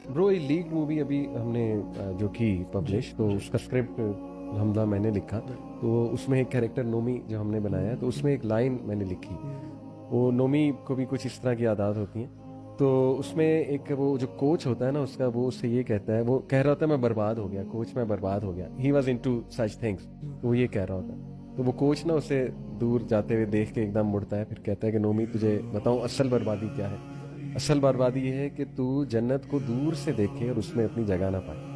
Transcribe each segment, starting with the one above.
برو یہ league movie ابھی ہم نے جو کی پبلش، تو اس کا اسکرپٹ حمزہ میں نے لکھا، تو اس میں ایک کیریکٹر نومی جو ہم نے بنایا، تو اس میں ایک لائن میں نے لکھی، وہ نومی کو بھی کچھ اس طرح کی عادات ہوتی ہیں، تو اس میں ایک وہ جو کوچ ہوتا ہے نا اس کا، وہ اس سے یہ کہتا ہے، وہ کہہ رہا ہوتا ہے میں برباد ہو گیا، کوچ میں برباد ہو گیا، he was into such things, تو وہ یہ کہہ رہا ہوتا ہے، تو وہ کوچ نا اسے دور جاتے ہوئے دیکھ کے ایک دم مڑتا ہے، پھر کہتا ہے کہ نومی تجھے بتاؤں اصل بربادی کیا ہے؟ اصل بربادی یہ ہے کہ تو جنت کو دور سے دیکھے اور اس میں اپنی جگہ نہ پائے۔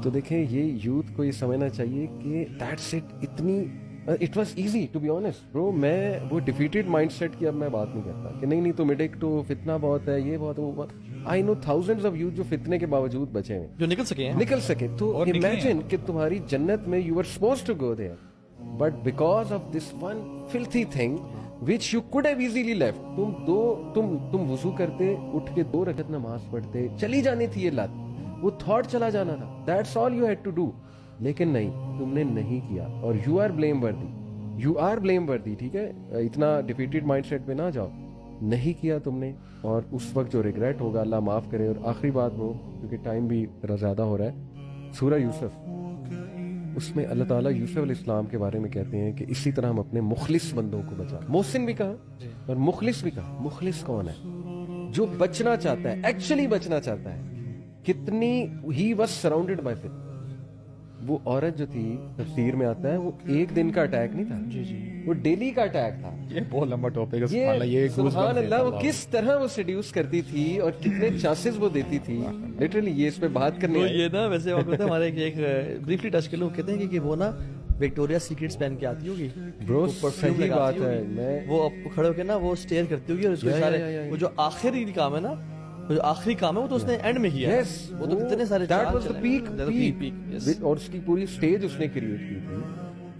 تو دیکھیں یہ یوتھ کو یہ سمجھنا چاہیے کہ دیٹس اٹ، اتنی it was easy to be honest bro, میں وہ ڈیفیٹڈ مائنڈ سیٹ کی اب میں بات نہیں کرتا کہ نہیں تم ایڈکٹ ہو، فتنہ بہت ہے، یہ بہت ہے، وہ بہت، آئی نو تھاؤزینڈز آف یوتھ جو فتنے کے باوجود بچے ہیں، جو نکل سکے تو امیجن کہ تمہاری جنت میں you are suppose to go there, but because of this one filthy thing which you could have easily left، تم وضو کرتے، اٹھ کے 2 رکعت نماز پڑھتے، چلی جانی تھی یہ لت، وہ تھاٹ چلا جانا تھا، that's all you had to do، لیکن نہیں، تم نے نہیں کیا، اور you are blame worthy، ٹھیک ہے، اتنا ڈیفیٹڈ مائنڈ سیٹ پہ نہ جاؤ، نہیں کیا تم نے، اور اس وقت جو ریگریٹ ہوگا اللہ معاف کرے۔ اور آخری بات وہ، کیونکہ ٹائم بھی ذرا زیادہ ہو رہا ہے، سورہ یوسف، اس میں اللہ تعالیٰ یوسف علیہ السلام کے بارے میں کہتے ہیں کہ اسی طرح ہم اپنے مخلص بندوں کو بچا، محسن بھی کہا اور مخلص بھی کہا۔ مخلص کون ہے؟ جو بچنا چاہتا ہے، ایکچولی بچنا چاہتا ہے۔ کتنی ہی واز سراؤنڈڈ بائی فتنہ، وہ عورت جو تھی تفسیر میں آتا ہے وہ ایک دن کا اٹیک نہیں تھا، وہ ڈیلی کا اٹیک تھا۔ یہ بہت لمبا ٹاپک ہے، سبحان اللہ، وہ کس طرح وہ سیڈیوس کرتی تھی اور کتنے چانسز وہ دیتی تھی، لٹرلی یہ اس پہ بات کرنے یہ نا ویسے ہمارے ایک بریفلی ٹچ کر لو، کہتے ہیں کہ وہ نا وکٹوریا سیکرٹس پہن کے آتی ہوگی، برو صحیح بات ہے، میں وہ کھڑے ہو کے نا وہ اسٹیئر کرتی ہوگی، اور اس کے سارے وہ جو آخری کام ہے نا، جو آخری کام ہے وہ تو اس نے اینڈ میں کیا ہے، وہ تو کتنے سارے دیٹ واز دی پیک، اور اس کی پوری سٹیج اس نے کریٹ کی تھی۔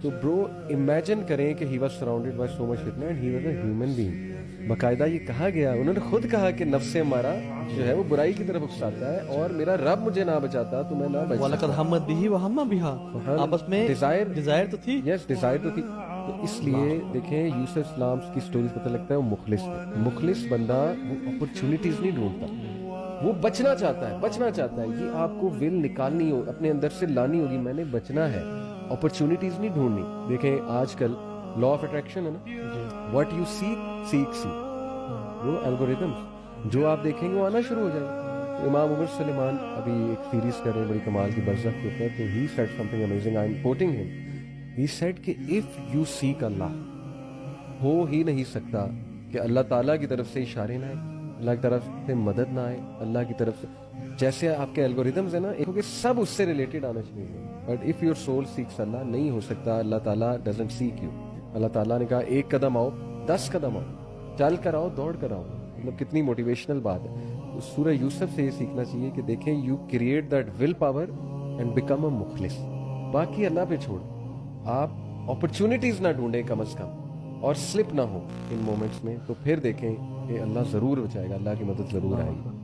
تو برو امیجن کریں کہ ہی واز سراؤنڈڈ بائی سو مچ فتنہ and he was a human being, باقاعدہ یہ کہا گیا، انہوں نے خود کہا کہ نفس ہمارا جو ہے وہ برائی کی طرف اکساتا ہے، اور میرا رب مجھے نہ بچاتا تو میں نہ بچتا۔ وَلَقَدْ هَمَّتْ بِهِ وَهَمَّ بِهَا، آپس میں ڈیزائر تو تھی، یس ڈیزائر تو تھی۔ تو اس لیے دیکھیں یوسف اسلام کی سٹوریز پتہ لگتا ہے وہ مخلص ہے، مخلص بندہ وہ اپرچونٹیز نہیں ڈھونڈتا، وہ بچنا چاہتا ہے، یہ آپ کو ول نکالنی ہو، اپنے اندر سے لانی ہوگی، میں نے بچنا ہے، اپرچونٹیز نہیں ڈھونڈنی۔ دیکھیں آج کل لا آف اٹریکشن ہے نا، واٹ یو سیک وہ الگوریتھمز جو آپ دیکھیں گے وہ آنا شروع ہو جائے گا۔ امام عمر سلیمان ابھی ایک سیریز کر رہے ہیں بڑی کمال کی، برزخ کے اوپر، تو he said something amazing, I am quoting him, he said کہ اف یو سیک اللہ، ہو ہی نہیں سکتا کہ اللہ تعالیٰ کی طرف سے اشارے نہ آئے، اللہ کی طرف سے مدد نہ آئے، اللہ کی طرف سے جیسے آپ کے الگوریتھمز ہیں نا، کیونکہ سب اس سے ریلیٹڈ آنا چاہیے، but if your soul seeks اللہ، نہیں ہو سکتا، اللہ تعالیٰ ڈزنٹ سیک یو۔ اللہ تعالیٰ نے کہا 1 قدم آؤ، 10 قدم آؤ، چل کر آؤ، دوڑ کر آؤ، مطلب کتنی موٹیویشنل بات ہے۔ تو سورہ یوسف سے یہ سیکھنا چاہیے کہ دیکھیں you create that will power and become a مخلص، باقی اللہ پہ چھوڑ، آپ اپرچونٹیز نہ ڈھونڈیں کم از کم، اور سلپ نہ ہو ان مومنٹس میں، تو پھر دیکھیں کہ اللہ ضرور بچائے گا، اللہ کی مدد ضرور آئے گی۔